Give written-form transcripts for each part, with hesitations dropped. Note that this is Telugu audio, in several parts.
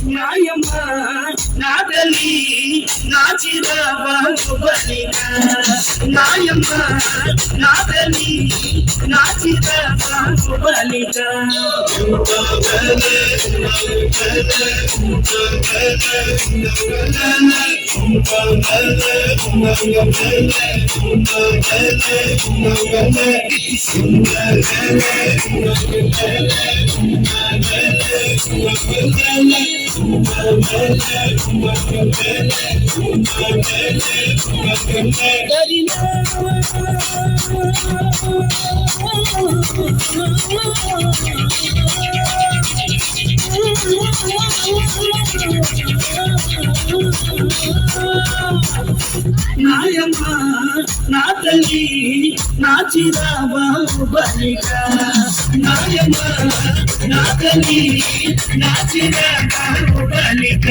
నాయమ్మ నా తల్లి నా చిరబాబలిక నాయమ్మ నా తల్లి నా చిరబాబలిక నాయమ్మ నా తల్లి నా చిరబాబలిక నాయమ్మ నా తల్లి నా చిరబాబలిక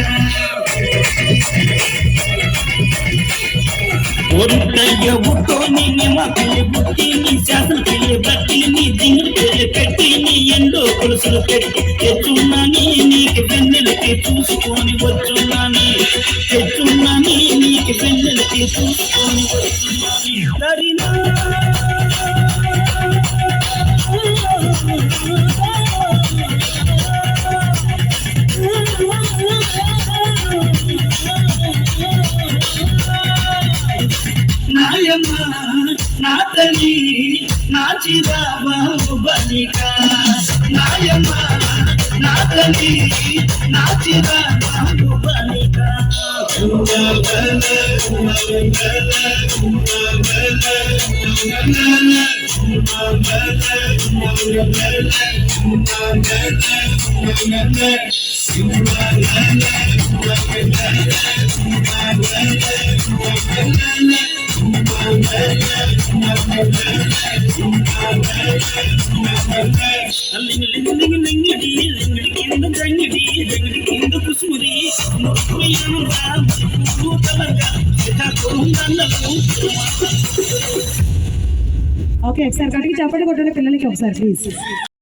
ఒంటయ్య బుట్టోని నిమ్మకిలి బుట్టిని శాసనకిలి బట్టిని దింగిలి పెట్టిని ఎండో కొలుసులు పెట్టి తెచ్చున్నాని నీకు వెన్నెలకి చూసుకొని వచ్చున్నాని తెచ్చున్నాని నీకు వెన్నెలకి చూసుకొని వచ్చున్నాని దరినా నాయమ్మ నా తల్లి నా చిరబాబలిక నాయమ్మ నా తల్లి నా చిరబాబలిక ఓకే ఒకసారి కడిగి చప్పటి కొట్టండి పిల్లలకి ఒకసారి ప్లీజ్.